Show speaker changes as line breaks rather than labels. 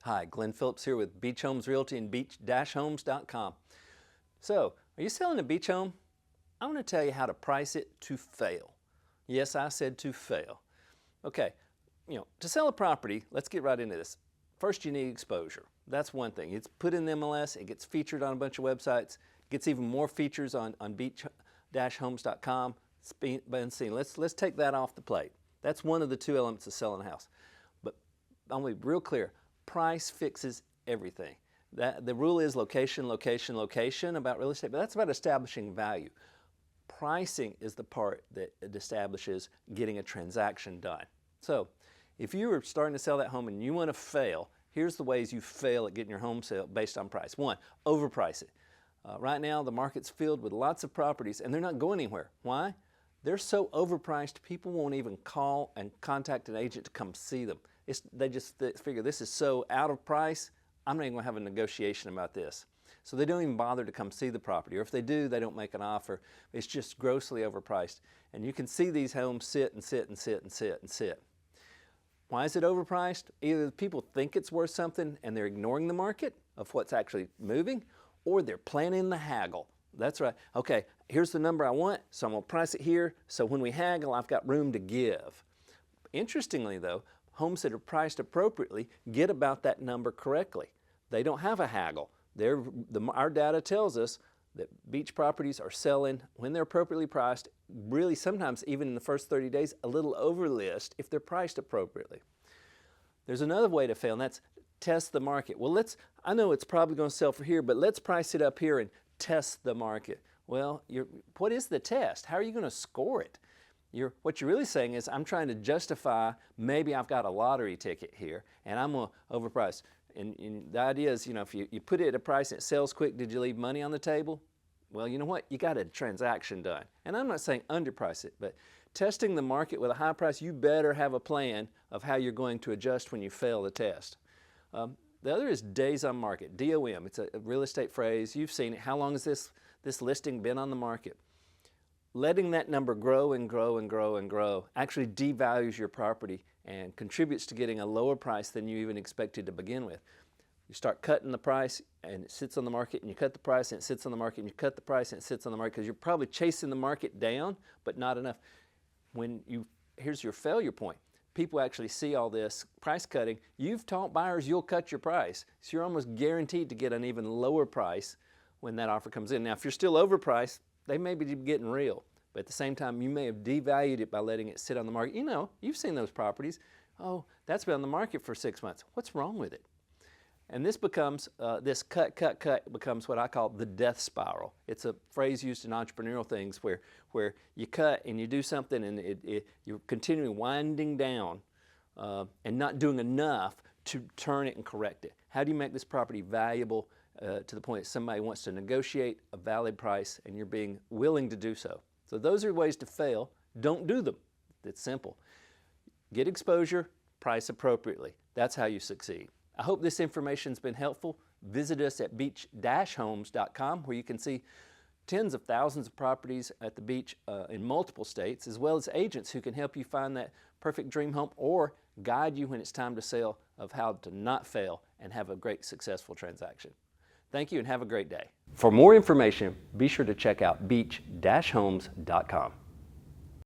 Hi, Glenn Phillips here with Beach Homes Realty and beach-homes.com. So, are you selling a beach home? I want to tell you how to price it to fail. Yes, I said to fail. Okay, to sell a property, let's get right into this. First, you need exposure. That's one thing. It's put in the MLS, it gets featured on a bunch of websites, gets even more features on beach-homes.com. It's been seen. Let's take that off the plate. That's one of the two elements of selling a house. But I'm going to be real clear. Price fixes everything. The rule is location, location, location about real estate, but that's about establishing value. Pricing is the part that establishes getting a transaction done. So if you were starting to sell that home and you want to fail, here's the ways you fail at getting your home sale based on price. One, overprice it. Right now the market's filled with lots of properties and they're not going anywhere. Why? They're so overpriced people won't even call and contact an agent to come see them. They just figure this is so out of price, I'm not even going to have a negotiation about this. So they don't even bother to come see the property, or if they do, they don't make an offer. It's just grossly overpriced. And you can see these homes sit and sit and sit and sit and sit. Why is it overpriced? Either people think it's worth something and they're ignoring the market of what's actually moving, or they're planning the haggle. That's right. Okay, here's the number I want, so I'm going to price it here, so when we haggle, I've got room to give. Interestingly though, homes that are priced appropriately get about that number correctly. They don't have a haggle. Our data tells us that beach properties are selling, when they're appropriately priced, really sometimes even in the first 30 days, a little over list if they're priced appropriately. There's another way to fail, and that's test the market. Well, I know it's probably going to sell for here, but let's price it up here and test the market. Well, what is the test? How are you going to score it? What you're really saying is, I'm trying to justify, maybe I've got a lottery ticket here and I'm going to overprice. And the idea is, if you put it at a price and it sells quick, did you leave money on the table? Well, you know what? You got a transaction done. And I'm not saying underprice it, but testing the market with a high price, you better have a plan of how you're going to adjust when you fail the test. The other is days on market, DOM. It's a real estate phrase. You've seen it. How long has this listing been on the market? Letting that number grow and grow and grow and grow actually devalues your property and contributes to getting a lower price than you even expected to begin with. You start cutting the price and it sits on the market, and you cut the price and it sits on the market, and you cut the price and it sits on the market, because you're probably chasing the market down, but not enough. Here's your failure point. People actually see all this price cutting. You've taught buyers you'll cut your price, so you're almost guaranteed to get an even lower price when that offer comes in. Now, if you're still overpriced, they may be getting real, but at the same time, you may have devalued it by letting it sit on the market. You've seen those properties. Oh, that's been on the market for 6 months. What's wrong with it? And this becomes, this cut becomes what I call the death spiral. It's a phrase used in entrepreneurial things where you cut and you do something and you're continually winding down and not doing enough to turn it and correct it. How do you make this property valuable to the point that somebody wants to negotiate a valid price and you're being willing to do so? So those are ways to fail. Don't do them. It's simple. Get exposure, price appropriately. That's how you succeed. I hope this information's been helpful. Visit us at beach-homes.com, where you can see tens of thousands of properties at the beach in multiple states, as well as agents who can help you find that perfect dream home or guide you when it's time to sell of how to not fail and have a great successful transaction. Thank you and have a great day. For more information, be sure to check out beach-homes.com.